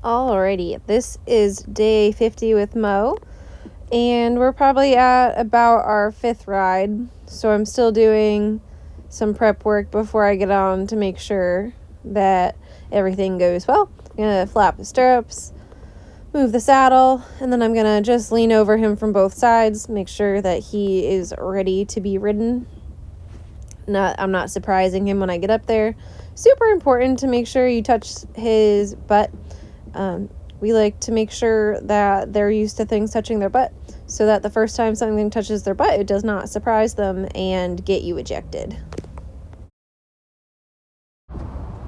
Alrighty, this is day 50 with Mo, and we're probably at about our 5th ride, so I'm still doing some prep work before I get on to make sure that everything goes well. I'm gonna flap the stirrups, move the saddle, and then I'm gonna just lean over him from both sides, make sure that he is ready to be ridden. I'm not surprising him when I get up there. Super important to make sure you touch his butt. We like to make sure that they're used to things touching their butt so that the first time something touches their butt, it does not surprise them and get you ejected.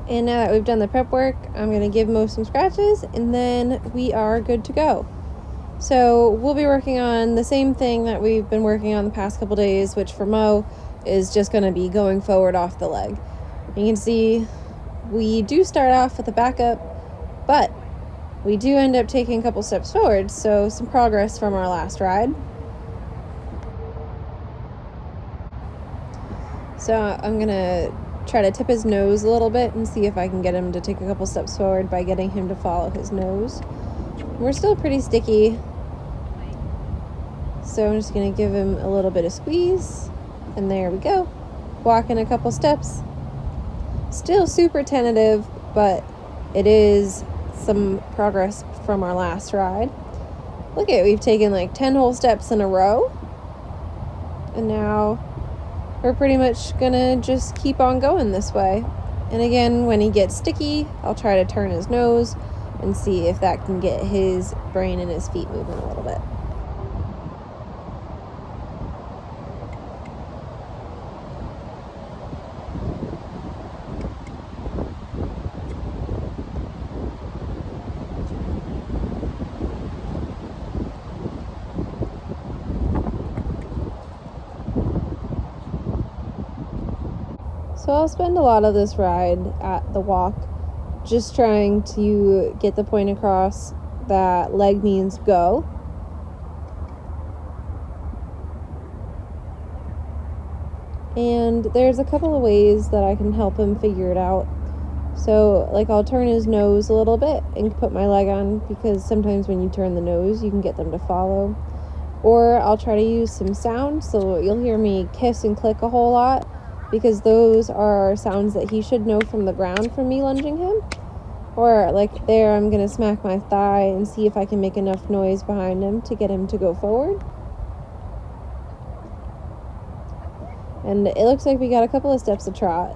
And now that we've done the prep work, I'm going to give Mo some scratches and then we are good to go. So we'll be working on the same thing that we've been working on the past couple days, which for Mo is just going to be going forward off the leg. You can see we do start off with a backup, but we do end up taking a couple steps forward, so some progress from our last ride. So I'm gonna try to tip his nose a little bit and see if I can get him to take a couple steps forward by getting him to follow his nose. We're still pretty sticky, so I'm just gonna give him a little bit of squeeze, and there we go. Walking a couple steps. Still super tentative, but it is some progress from our last ride. Look at it, we've taken like 10 whole steps in a row, and now we're pretty much gonna just keep on going this way. And again, when he gets sticky, I'll try to turn his nose and see if that can get his brain and his feet moving a little bit. So I'll spend a lot of this ride at the walk just trying to get the point across that leg means go. And there's a couple of ways that I can help him figure it out. So, like, I'll turn his nose a little bit and put my leg on, because sometimes when you turn the nose, you can get them to follow. Or I'll try to use some sound, so you'll hear me kiss and click a whole lot, because those are sounds that he should know from the ground from me lunging him. Or like there, I'm gonna smack my thigh and see if I can make enough noise behind him to get him to go forward. And it looks like we got a couple of steps of trot,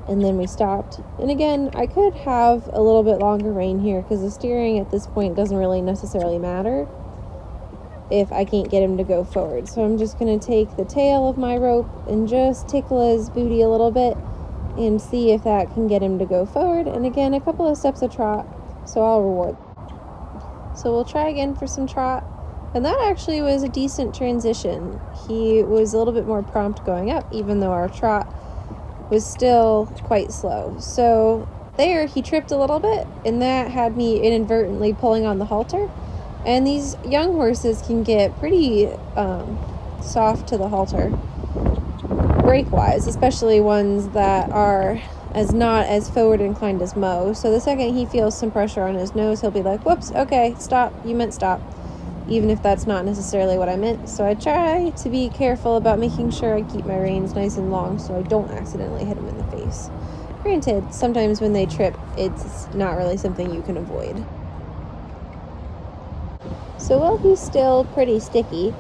and then we stopped. And again, I could have a little bit longer rein here, because the steering at this point doesn't really necessarily matter if I can't get him to go forward. So I'm just going to take the tail of my rope and just tickle his booty a little bit and see if that can get him to go forward. And again, a couple of steps of trot, so I'll reward. So we'll try again for some trot. And that actually was a decent transition. He was a little bit more prompt going up, even though our trot was still quite slow. So there, he tripped a little bit, and that had me inadvertently pulling on the halter. And these young horses can get pretty soft to the halter, brake-wise, especially ones that are not as forward inclined as Mo. So the second he feels some pressure on his nose, he'll be like, whoops, okay, stop, you meant stop, even if that's not necessarily what I meant. So I try to be careful about making sure I keep my reins nice and long so I don't accidentally hit him in the face. Granted, sometimes when they trip, it's not really something you can avoid. So while he's still pretty sticky,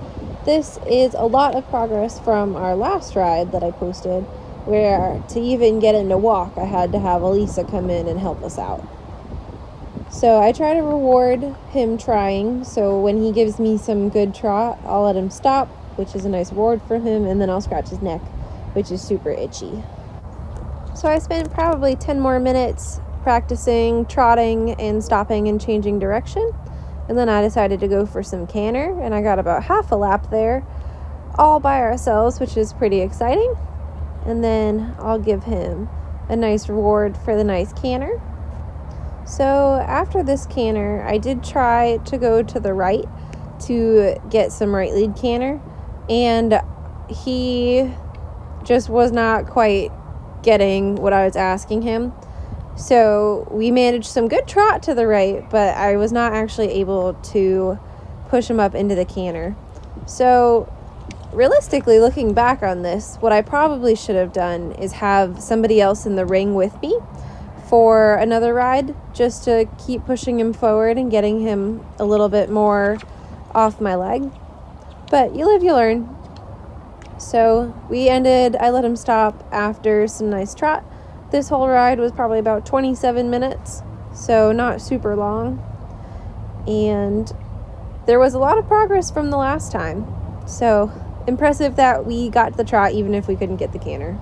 this is a lot of progress from our last ride that I posted, where to even get him to walk, I had to have Elisa come in and help us out. So I try to reward him trying, so when he gives me some good trot, I'll let him stop, which is a nice reward for him, and then I'll scratch his neck, which is super itchy. So I spent probably 10 more minutes practicing trotting and stopping and changing direction. And then I decided to go for some canter, and I got about half a lap there, all by ourselves, which is pretty exciting. And then I'll give him a nice reward for the nice canter. So after this canter, I did try to go to the right to get some right lead canter, and he just was not quite getting what I was asking him. So we managed some good trot to the right, but I was not actually able to push him up into the canter. So realistically, looking back on this, what I probably should have done is have somebody else in the ring with me for another ride, just to keep pushing him forward and getting him a little bit more off my leg. But you live, you learn. So I let him stop after some nice trot. This whole ride was probably about 27 minutes, so not super long. And there was a lot of progress from the last time. So impressive that we got the trot even if we couldn't get the canter.